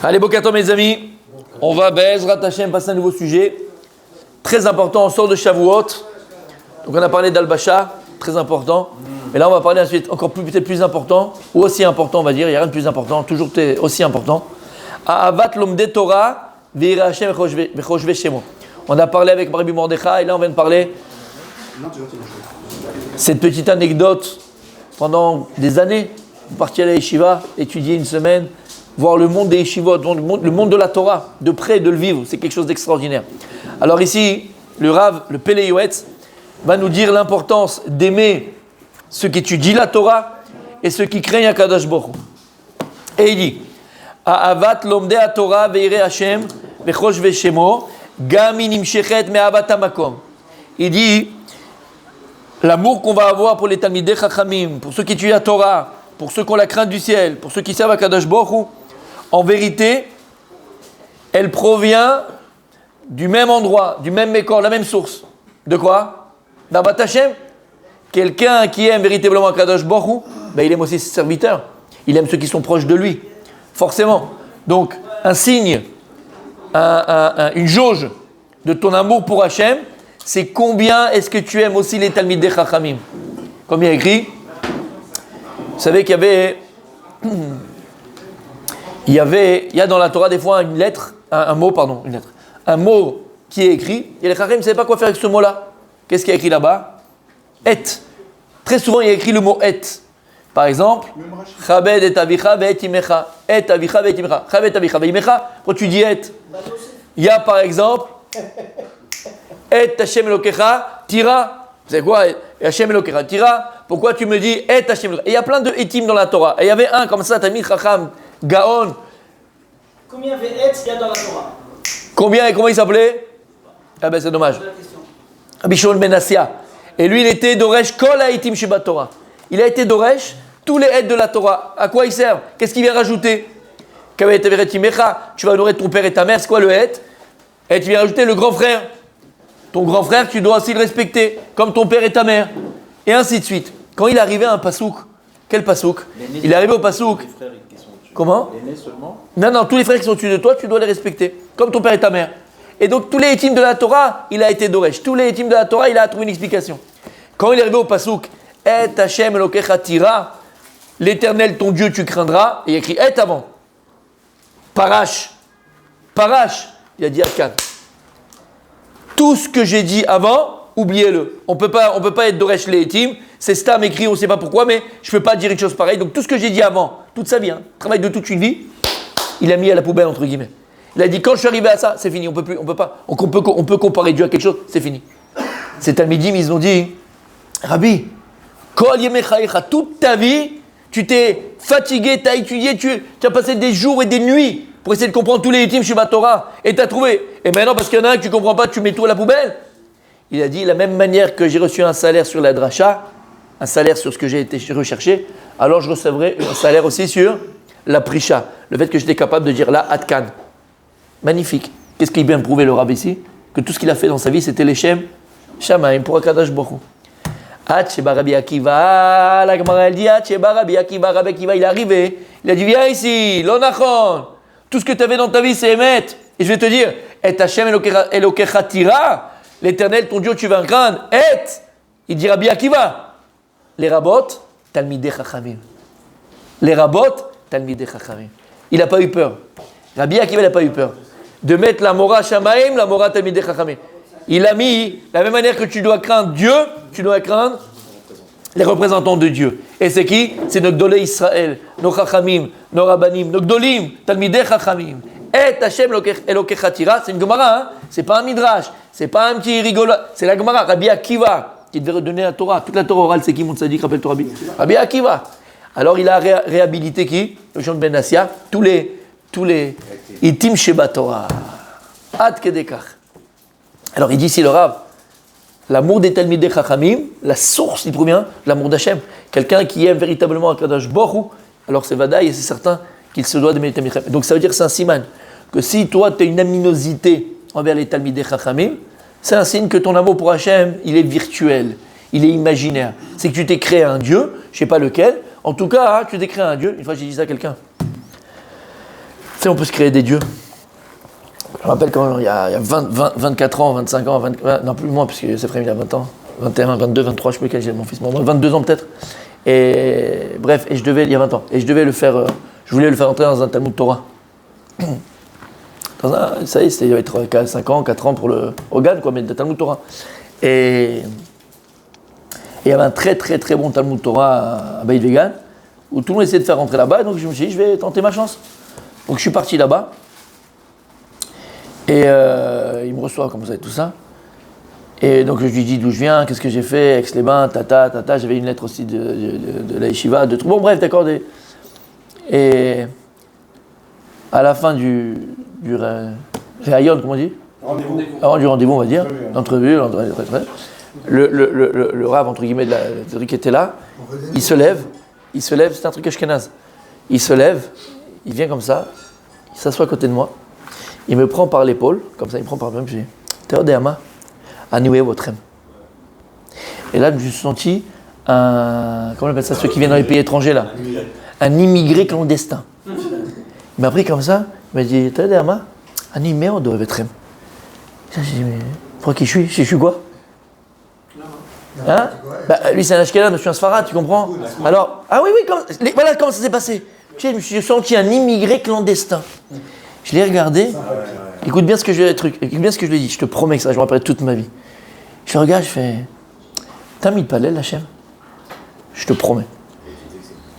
Allez, Bokato mes amis, on va Be'ezrat Hashem passer à un nouveau sujet. Très important, on sort de Shavuot. Donc on a parlé d'Al-Basha, très important. Et là on va parler ensuite encore peut-être plus important, ou aussi important on va dire, il n'y a rien de plus important, toujours aussi important. Ahavat lomde Torah ve'ira Hashem v'choshve shemo. On a parlé avec Rabbi Mordechai et là on vient de parler cette petite anecdote. Pendant des années, vous partiez à la yeshiva, étudier une semaine, voir le monde des yeshivot, le monde de la Torah, de près, de le vivre, c'est quelque chose d'extraordinaire. Alors ici, le Rav, le Pele Yoetz, va nous dire l'importance d'aimer ceux qui étudient la Torah et ceux qui craignent Akadosh Baruch Hu. Et il dit, Ahavat lomde Torah ve'ire Hashem v'choshve shemo gam in imshechet me'avat hamakom. Il dit, l'amour qu'on va avoir pour les Talmidei Chachamim, pour ceux qui étudient la Torah, pour ceux qui ont la crainte du ciel, pour ceux qui servent Akadosh Baruch Hu, en vérité, elle provient du même endroit, du même mécor, la même source. De quoi? D'Avat Hashem. Quelqu'un qui aime véritablement Akadosh Baruch Hu, ben il aime aussi ses serviteurs. Il aime ceux qui sont proches de lui. Forcément. Donc, un signe, une jauge de ton amour pour Hashem, c'est combien est-ce que tu aimes aussi les Talmidei Chachamim. Comme il y a écrit, vous savez qu'il y a dans la Torah des fois une lettre, un mot qui est écrit, et les Chachamim ne savaient pas quoi faire avec ce mot-là. Qu'est-ce qu'il y a écrit là-bas? Et. Très souvent, il y a écrit le mot et. Par exemple, Chabed et avicha ve'et imecha. Et avicha ve'et imecha. Chabed avicha ve'et imecha. Pourquoi tu dis et? Il y a par exemple, et Hashem Elokecha tira. C'est quoi? Hashem Elokecha tira. Pourquoi tu me dis et Hashem Elokecha? Et il y a plein de etim dans la Torah. Et il y avait un comme ça, Talmid Chacham, Gaon. Combien de et il y a dans la Torah? Combien et comment il s'appelait? Ah ben c'est dommage. Rabbi Shimon ben Assia. Et lui, il était Doresh Kol Ha'itim Shebat Torah. Il a été Doresh tous les aides de la Torah. À quoi ils servent? Qu'est-ce qu'il vient rajouter? Tu vas honorer ton père et ta mère. C'est quoi le et? Et tu viens rajouter le grand frère. Ton grand frère, tu dois aussi le respecter, comme ton père et ta mère. Et ainsi de suite. Quand il arrivait à un pasouk, quel pasouk? Il est arrivé au pasouk. Comment? Les nés seulement? Non, tous les frères qui sont au-dessus de toi, tu dois les respecter, comme ton père et ta mère. Et donc, tous les étimes de la Torah, il a été Doresh. Tous les étimes de la Torah, il a trouvé une explication. Quand il est arrivé au pasouk, Et Hashem Elokecha tira, l'Éternel, ton Dieu, tu craindras. Et il y a écrit Et avant. Parash, il a dit Adkan. Tout ce que j'ai dit avant, oubliez-le. On peut pas être Doresh les étimes. C'est Stam écrit, on ne sait pas pourquoi, mais je ne peux pas dire une chose pareille. Donc, tout ce que j'ai dit avant, toute sa vie, travail de toute une vie, il a mis à la poubelle, entre guillemets. Il a dit, quand je suis arrivé à ça, c'est fini, on peut comparer Dieu à quelque chose, c'est fini. Ces Talmidim, ils ont dit, Rabbi, Kol Yemechaïcha, toute ta vie, tu t'es fatigué, tu as étudié, tu as passé des jours et des nuits pour essayer de comprendre tous les étimes chez Torah, et tu as trouvé. Et maintenant, parce qu'il y en a un que tu ne comprends pas, tu mets tout à la poubelle. Il a dit, la même manière que j'ai reçu un salaire sur la dracha, un salaire sur ce que j'ai été recherché, alors je recevrai un salaire aussi sur la prisha, le fait que j'étais capable de dire là, Adkan. Magnifique. Qu'est-ce qu'il vient prouver le Rav ici? Que tout ce qu'il a fait dans sa vie, c'était les Shem Shamaim pour Akadosh Baruch Hu. Sheba Rabbi Akiva, la Gemara elle dit Sheba Rabbi Akiva, Rabbi Akiva, il est arrivé. Il a dit viens ici, l'onachon. Tout ce que tu avais dans ta vie, c'est Emet. Et je vais te dire, Et Hashem Elokecha tira, l'Éternel, ton Dieu, tu vas craindre. Et il dit Rabbi Akiva. Les rabot, Talmidei Chachamim. Les rabot, Talmidei Chachamim. Il n'a pas eu peur. Rabbi Akiva n'a pas eu peur de mettre la Mora Shamaim, la Mora Talmidei Chachamim. Il a mis, de la même manière que tu dois craindre Dieu, tu dois craindre les représentants de Dieu. Et c'est qui? C'est nos Gdolei Israël, nos Chachamim, nos Rabbanim, nos Gdolim, Talmidei Chachamim. Et Hashem Elokecha tira, c'est une Gemara, c'est pas un Midrash, c'est pas un petit rigolo, c'est la Gemara, Rabbi Akiva, qui devait redonner la Torah. Toute la Torah orale, c'est qui, mon tzaddik, rappelle-toi Rabbi Akiva. Alors il a réhabilité qui? Le Shon ben Assia, tous les itim sheba Torah. Ad kedekach. Alors il dit ici le Rav, l'amour des Talmidei Chachamim, la source, il provient de l'amour d'Hachem. Quelqu'un qui aime véritablement Akadosh Baruch Hu, alors c'est Vadaï et c'est certain qu'il se doit d'aimer les Talmidei Chachamim. Donc ça veut dire que c'est un siman, que si toi tu as une aminosité envers les Talmidei Chachamim, c'est un signe que ton amour pour Hachem, il est virtuel, il est imaginaire. C'est que tu t'es créé un Dieu, je ne sais pas lequel, en tout cas, tu t'es créé un Dieu. Une fois j'ai dit ça à quelqu'un. sais, on peut se créer des dieux. Je me rappelle quand il y a 24 ans, 25 ans, non plus moins, puisque c'est frère il a 20 ans, 21, 22, 23, je sais plus quel j'ai mon fils, 22 ans peut-être. Et bref, il y a 20 ans, et je devais le faire, je voulais le faire entrer dans un Talmud Torah. Ça y est, il devait être 5 ans, 4 ans pour le Hogan, quoi, mais de Talmud Torah. Et il y avait un très très très bon Talmud Torah à Beit Vegan, où tout le monde essayait de faire rentrer là-bas, donc je me suis dit, je vais tenter ma chance. Donc je suis parti là-bas, et il me reçoit comme ça et tout ça. Et donc je lui dis d'où je viens, qu'est-ce que j'ai fait, Aix-les-Bains, tata, j'avais une lettre aussi de la yeshiva, de tout. Bon bref, d'accord. Et à la fin du réayon, comment on dit ? Avant du rendez-vous, on va dire, l'entrevue, le rave, entre guillemets, de la truc qui était là, il se lève, c'est un truc ashkénaze. Il se lève, il vient comme ça, il s'assoit à côté de moi, il me prend par l'épaule, comme ça, il me prend par le même, je dis, Théo Deama, Anioué votre. Et là, je me suis senti comment on appelle ça, ceux qui viennent dans les pays étrangers là, un immigré clandestin. Il m'a pris comme ça, il m'a dit, Théo Deama, Animé votre. J'ai dit, mais pour qui je suis quoi? Hein? Bah, lui c'est un Ashkenaz, je suis un Sfarad, tu comprends? Alors, ah oui, voilà comment ça s'est passé. Tu sais, je me suis senti un immigré clandestin. Je l'ai regardé, écoute bien ce que je lui ai dit, je te promets que ça, je me rappellerai toute ma vie. Je le regarde, je fais, t'as mis le palais, Hachem? Je te promets.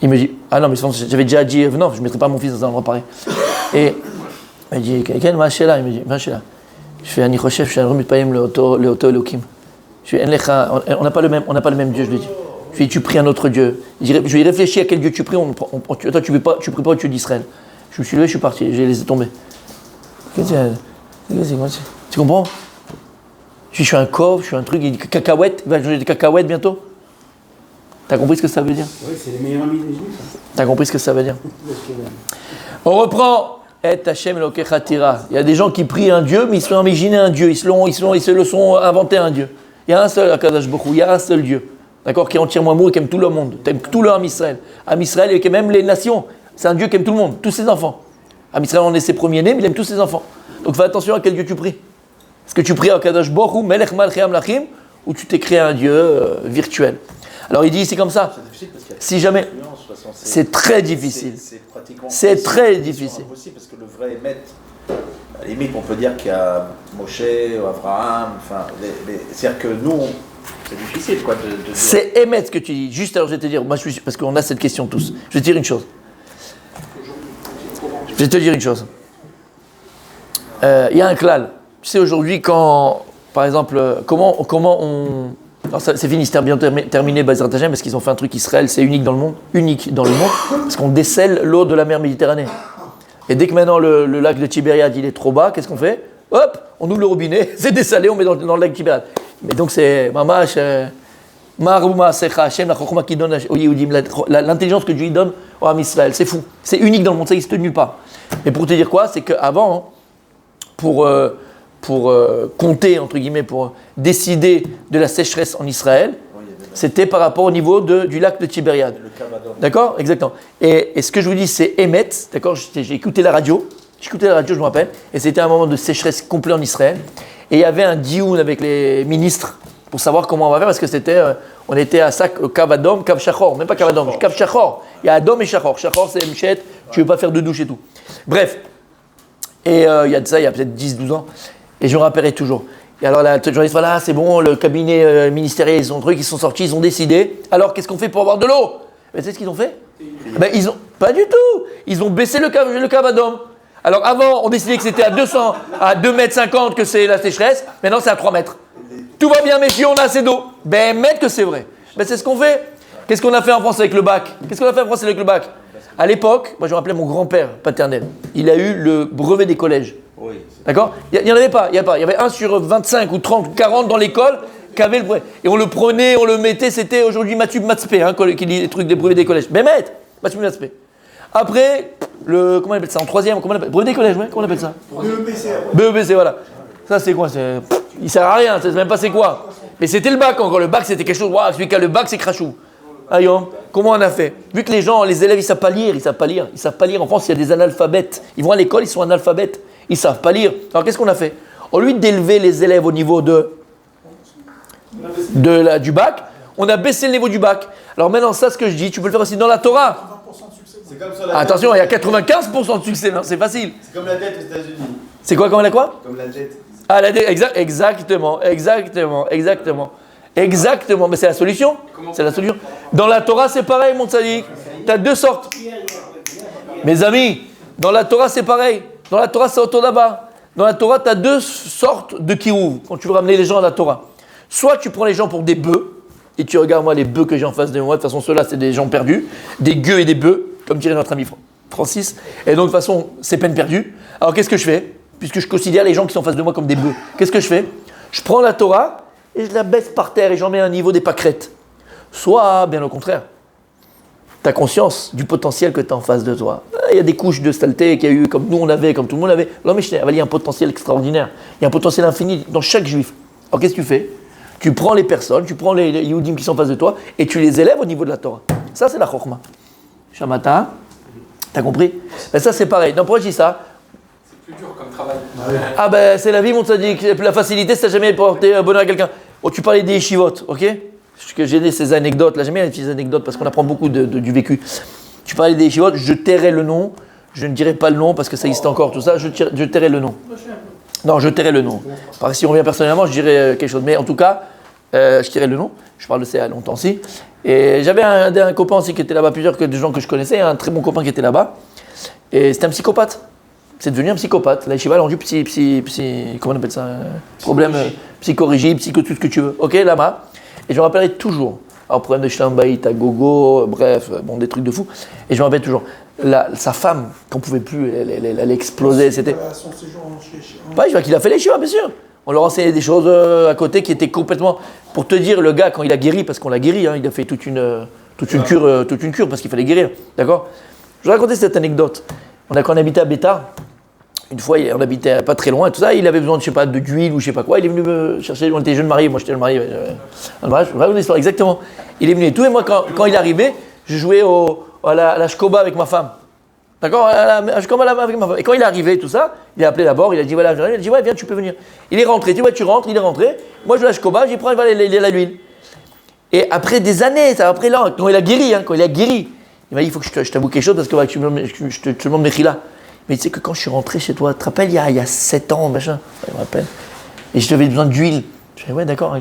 Il me dit, ah non, mais j'avais déjà dit, non, je ne mettrai pas mon fils dans un endroit pareil. Et il me dit, quelqu'un va chez là, il me dit, va chez là. Je fais, Ani Rochef, je suis un remit païm, le auto Elohim. Je fais, on n'a pas le même Dieu, je lui dis. Je lui dis, tu pries un autre Dieu. Je lui ai réfléchi à quel Dieu tu pries, toi tu pries pas au Dieu d'Israël. Je me suis levé, je suis parti, j'ai laissé tomber. Tu comprends? Je suis un coffre, je suis un truc, il dit cacahuète, il va changer des cacahuètes bientôt. T'as compris ce que ça veut dire? Oui, c'est les meilleurs amis des Juifs. T'as compris ce que ça veut dire? On reprend. Et Hachem Elokecha Tira. Il y a des gens qui prient un Dieu, mais ils se sont imaginés un Dieu, ils se le sont inventé un Dieu. Il y a un seul Akadosh Baruch Hu, il y a un seul Dieu, d'accord, qui est entièrement amour et qui aime tout le monde, qui aime tout le Am Israël. Am Israël et qui aime même les nations. C'est un Dieu qui aime tout le monde, tous ses enfants. Am Israël, on est ses premiers-nés, mais il aime tous ses enfants. Donc fais attention à quel Dieu tu pries. Est-ce que tu pries à Akadosh Baruch Hu, Melech Malchei Amlachim, ou tu t'es créé un Dieu virtuel? Alors il dit ici comme ça, si jamais, c'est très difficile. C'est très difficile. Impossible parce que le vrai émet, à la limite on peut dire qu'il y a Moshe ou Abraham, enfin, c'est-à-dire que nous, c'est difficile quoi de dire. C'est émettre ce que tu dis. Juste alors je vais te dire, moi parce qu'on a cette question tous, je vais te dire une chose. Il y a un klal. Tu sais aujourd'hui quand, par exemple, comment on... Alors c'est fini, c'est bientôt terminé Bezrat Hashem parce qu'ils ont fait un truc Israël, c'est unique dans le monde, parce qu'on décèle l'eau de la mer Méditerranée. Et dès que maintenant le lac de Tibériade il est trop bas, qu'est-ce qu'on fait? Hop, on ouvre le robinet, c'est dessalé, on met dans le lac de Tibériade. Mais donc c'est mamash, Maruma Secha Hashem, la chokhma qui donne aux Yehudim, l'intelligence que Dieu donne au Ham Israël, c'est fou, c'est unique dans le monde, ça n'existe nulle part. Mais pour te dire quoi, c'est qu'avant, pour compter, entre guillemets, pour décider de la sécheresse en Israël, c'était par rapport au niveau du lac de Tibériade. D'accord? Exactement. Et ce que je vous dis, c'est Emet, d'accord? J'ai écouté la radio, je me rappelle, et c'était un moment de sécheresse complet en Israël. Et il y avait un dioun avec les ministres pour savoir comment on va faire, parce que on était à ça, Kav Adom, Kav Shachor, même pas Kav Adom, Kav Shachor. Il y a Adom et Shachor. Shachor, c'est Mchet, tu ne veux pas faire de douche et tout. Bref. Et il y a de ça, il y a peut-être 10-12 ans. Et je me rappellerai toujours. Et alors la journaliste, voilà, c'est bon, le cabinet ministériel, ils sont sortis, ils ont décidé. Alors qu'est-ce qu'on fait pour avoir de l'eau? Tu sais ce qu'ils ont fait? Pas du tout. Ils ont baissé le cavadum. Alors avant, on décidait que c'était à 2 mètres 50 que c'est la sécheresse. Maintenant, c'est à 3 mètres. Tout va bien, messieurs, on a assez d'eau. Mètre que c'est vrai. C'est ce qu'on fait. Qu'est-ce qu'on a fait en France avec le bac? À l'époque, moi je me rappelais mon grand-père paternel. Il a eu le brevet des collèges. Oui. D'accord? Il n'y en avait pas. Il y avait 1 sur 25 ou 30 ou 40 dans l'école qui avait le brevet. Et on le prenait, on le mettait, c'était aujourd'hui Mathieu Matspé, qui dit les trucs des brevets des collèges. Maître, Mathieu Matspé. Après, comment on appelle ça? En troisième, comment on appelle? Brevet des collèges, ouais, comment on appelle ça? BEPC, voilà. Ça c'est quoi? Il sert à rien, c'est même pas c'est quoi. Mais c'était le bac encore. Le bac c'était quelque chose, waouh, celui qui a le bac c'est crachou. Ayom, comment on a fait? Vu que les gens, les élèves, ils savent pas lire, ils savent pas lire. Ils savent pas lire. En France, il y a des analphabètes. Ils vont à l'école, ils sont analphabètes. Ils savent pas lire. Alors qu'est-ce qu'on a fait? Au lieu d'élever les élèves au niveau du bac, on a baissé le niveau du bac. Alors maintenant, ça, ce que je dis, tu peux le faire aussi dans la Torah. C'est comme sur la Attention, il y a 95% de succès, non, c'est facile. C'est comme la dette aux États-Unis. C'est quoi, comment la quoi? Comme la dette. Ah, la dette, exactement. Exactement, mais c'est la solution. C'est la solution. Dans la Torah, c'est pareil, mon tzaddik. Tu as deux sortes. Mes amis, dans la Torah, c'est pareil. Dans la Torah, c'est autour là-bas. Dans la Torah, tu as deux sortes de kirouv quand tu veux ramener les gens à la Torah. Soit tu prends les gens pour des bœufs, et tu regardes, moi, les bœufs que j'ai en face de moi. De toute façon, ceux-là, c'est des gens perdus. Des gueux et des bœufs, comme dirait notre ami Francis. Et donc, de toute façon, c'est peine perdue. Alors, qu'est-ce que je fais? Puisque je considère les gens qui sont en face de moi comme des bœufs. Qu'est-ce que je fais? Je prends la Torah et je la baisse par terre et j'en mets à un niveau des pâquerettes. Soit, bien au contraire, tu as conscience du potentiel que tu as en face de toi. Il y a des couches de saleté qu'il y a eu, comme nous on avait, comme tout le monde avait. L'homme il y a un potentiel extraordinaire. Il y a un potentiel infini dans chaque juif. Alors qu'est-ce que tu fais? Tu prends les personnes, tu prends les Yehudim qui sont en face de toi et tu les élèves au niveau de la Torah. Ça, c'est la Chokhma. Shamata, t'as compris? Ben, ça, c'est pareil. Donc, pourquoi je dis ça? C'est plus dur comme travail. Ah ben c'est la vie, mon tzaddik. La facilité, c'est jamais porter bonheur à quelqu'un. Oh, tu parlais des yeshivot, ok? Parce que j'ai ces anecdotes, là j'aime bien les petites anecdotes parce qu'on apprend beaucoup du vécu. Tu parlais des yeshivot, je tairai le nom. Je ne dirai pas le nom parce que ça existe encore, tout ça. Je tairai le nom. Non, je tairai le nom. Parce que si on vient personnellement, je dirais quelque chose. Mais en tout cas, je tairai le nom. Je parle de ça il y a longtemps aussi. Et j'avais un copain aussi qui était là-bas, plusieurs des gens que je connaissais, un très bon copain qui était là-bas. Et c'était un psychopathe. C'est devenu un psychopathe. La yeshiva, elle a rendu comment on appelle ça? Problème psychorigide, tout ce que tu veux. Ok, là-bas. Et je me rappellerai toujours. Alors, problème de Shlambaït, à gogo, bref, bon, des trucs de fou. Et je me rappelle toujours. Sa femme, qu'on ne pouvait plus, elle explosait. C'était. Son séjour chez. Ouais, je vois qu'il a fait les yeshivas, bien sûr. On leur enseignait des choses à côté qui étaient complètement. Pour te dire, le gars, quand il a guéri, parce qu'on l'a guéri, hein, il a fait toute une cure parce qu'il fallait guérir. D'accord? Je vais raconter cette anecdote. Quand on habitait à Bétar, une fois, on habitait pas très loin et tout ça, il avait besoin de, je sais pas, d'huile ou je sais pas quoi, il est venu me chercher, on était jeunes mariés, moi j'étais le marié, je raconte l'histoire, exactement. Il est venu et tout, et moi quand il est arrivé, je jouais à la shkoba avec ma femme. D'accord? À la shkoba avec ma femme. Et quand il est arrivé, tout ça, il a appelé d'abord, il a dit voilà, il a dit ouais, viens, tu peux venir. Il est rentré, tu vois, tu rentres, il est rentré, moi je joue à la shkoba, j'y prends l'huile. Et après des années, après là, quand il a guéri, il m'a dit il faut que je t'avoue quelque chose parce que je te demande Mechila. Mais tu sais que quand je suis rentré chez toi, tu te rappelles, il y a 7 ans, machin, je me rappelle, et je devais besoin d'huile. Je fais, ouais, d'accord,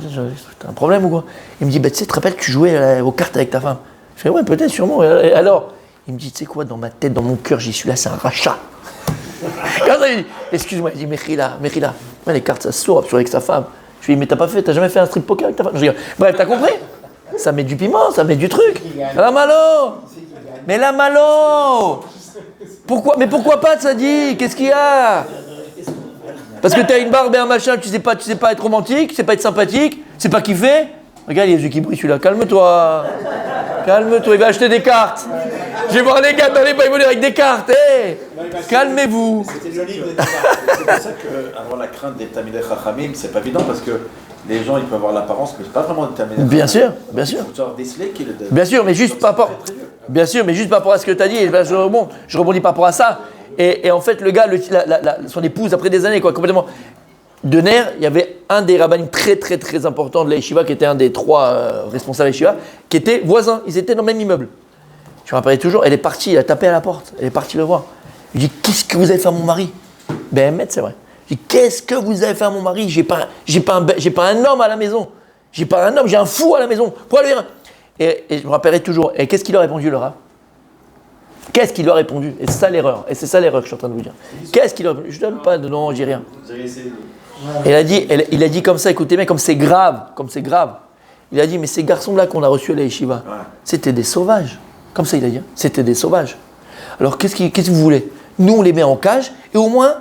t'as un problème ou quoi? Il me dit, bah, tu sais, tu te rappelles, tu jouais aux cartes avec ta femme. Je fais, ouais, peut-être, sûrement. Et alors, il me dit, tu sais quoi, dans ma tête, dans mon cœur, j'y suis là, c'est un rachat. Quand ça, il dit, excuse-moi, il dit, Mechila, ouais, les cartes, ça se sourd avec sa femme. Je lui dis, mais t'as jamais fait un strip poker avec ta femme? Je dis, bref, t'as compris? Ça met du piment, ça met du truc. La malo! Mais la malo! Mais pourquoi pas, ça dit? Qu'est-ce qu'il y a? Parce que t'as une barbe et un machin, tu sais pas être romantique, tu sais pas être sympathique, tu sais pas kiffer. Regarde, il y a les yeux qui brillent, celui-là. Calme-toi, il va acheter des cartes. Je vais voir les gars dans les bains, ils vont venir avec des cartes. Hey, calmez-vous. C'était joli. C'est pour ça qu'avoir la crainte des Tamidei Chachamim, c'est pas évident parce que les gens ils peuvent avoir l'apparence, mais c'est pas vraiment des Tamidei Chachamim. Bien sûr. Il faut savoir déceler qui est le. Bien sûr, mais juste par rapport à ce que tu as dit, je rebondis par rapport à ça. Et en fait, le gars, son épouse, après des années, quoi, complètement. De Ner, il y avait un des rabbinim très très très importants de la yeshiva, qui était un des 3 responsables de la yeshiva, qui était voisin. Ils étaient dans le même immeuble. Je me rappelle toujours, elle est partie, elle a tapé à la porte, elle est partie le voir. Je lui dis, qu'est-ce que vous avez fait à mon mari? Ben, c'est vrai. Je dis, qu'est-ce que vous avez fait à mon mari? J'ai pas un homme à la maison. J'ai pas un homme, j'ai un fou à la maison. Pourquoi lui? Et je me rappellerai toujours. Et qu'est-ce qu'il a répondu, le Rav? Qu'est-ce qu'il lui a répondu? Et c'est ça l'erreur. Et c'est ça l'erreur que je suis en train de vous dire. Qu'est-ce qu'il a répondu? Je ne donne pas de nom, j'ai rien. Et il a dit comme ça, écoutez, mais comme c'est grave. Il a dit, mais ces garçons-là qu'on a reçus à la yeshiva, c'était des sauvages. Comme ça, il a dit. C'était des sauvages. Alors, qu'est-ce que vous voulez? Nous, on les met en cage et au moins,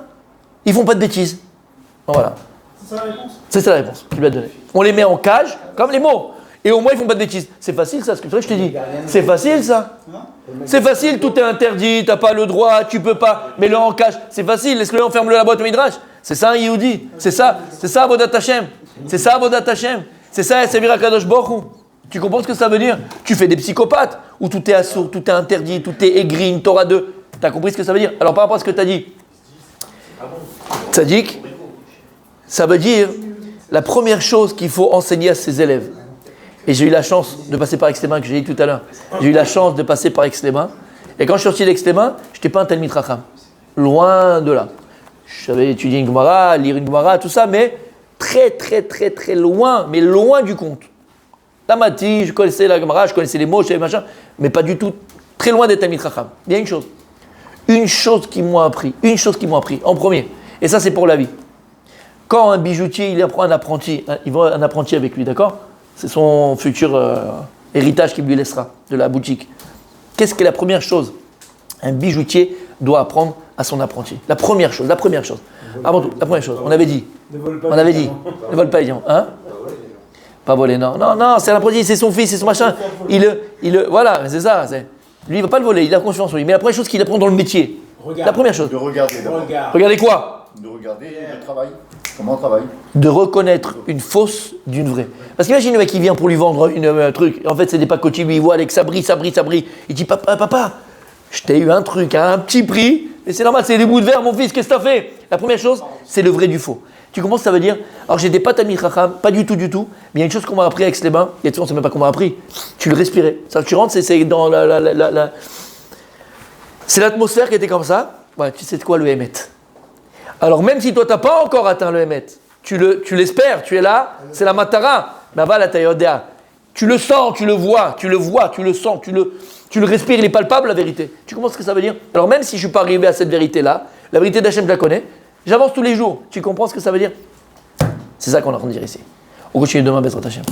ils font pas de bêtises. Voilà. C'est ça la réponse? C'est ça la réponse qu'il lui a donnée. On les met en cage, comme les mots. Et au moins, ils font pas de bêtises. C'est facile, ça, ce que je te dis. C'est facile, ça. C'est facile, tout est interdit, t'as pas le droit, tu peux pas. Mets-le en cage. C'est facile, laisse-le, enferme-le la boîte au Midrash. C'est ça un Yehudi. C'est ça Avodat Hashem. C'est ça, servir à Kadosh Baruch Hu. Tu comprends ce que ça veut dire? Tu fais des psychopathes, où tout est assourd, tout est interdit, tout est aigri, une Torah 2. Tu as compris ce que ça veut dire? Alors par rapport à ce que tu as dit, Tzadik, ça veut dire la première chose qu'il faut enseigner à ses élèves. Et j'ai eu la chance de passer par Extréma, que j'ai dit tout à l'heure. J'ai eu la chance de passer par Extréma. Et quand je suis sorti d'Extréma, je n'étais pas un Talmid Racham. Loin de là. Je savais étudier une Gemara, lire une Gemara, tout ça, mais très, très, très, très loin, mais loin du compte. Tamati, je connaissais la Gemara, je connaissais les mots, je savais machin, mais pas du tout, très loin des Talmid Racham. Il y a une chose qui m'ont appris, en premier, et ça c'est pour la vie. Quand un bijoutier, il apprend un apprenti, il voit un apprenti avec lui, d'accord? C'est son futur héritage qu'il lui laissera de la boutique. Qu'est-ce que la première chose un bijoutier doit apprendre à son apprenti? La première chose. Avant tout, la première chose, on avait dit. Ne vole pas les diamants. Hein? Pas voler, non, c'est l'apprenti, c'est son fils, c'est son machin. Voilà, c'est ça. Lui, il ne va pas le voler, il a confiance en lui. Mais la première chose qu'il apprend dans le métier, la première chose. De regarder. Regardez quoi? De regarder le travail. Comment on travaille? De reconnaître une fausse d'une vraie. Parce qu'imagine le mec qui vient pour lui vendre un truc, en fait c'est des pacotis, lui il voit avec ça brille. Il dit papa, je t'ai eu un truc à un petit prix, et c'est normal, c'est des bouts de verre mon fils, qu'est-ce que t'as fait? La première chose, c'est le vrai du faux. Tu comprends ce que ça veut dire? Alors j'étais pas Talmid Chacham, pas du tout, mais il y a une chose qu'on m'a appris avec les bains, il y a des fois on sait même pas qu'on m'a appris, tu le respirais. Ça, tu rentres, c'est dans c'est l'atmosphère qui était comme ça, ouais, tu sais de quoi le Hémet. Alors même si toi tu n'as pas encore atteint le Hémet, tu l'espères, tu es là, c'est la Matara, mais va la Tayodea. Tu le sens, tu le vois, tu le sens, tu le respires, il est palpable la vérité. Tu comprends ce que ça veut dire? Alors même si je ne suis pas arrivé à cette vérité-là, la vérité d'Hachem je la connais, j'avance tous les jours. Tu comprends ce que ça veut dire? C'est ça qu'on est en train de dire ici. On continue demain, Bezrat Hachem.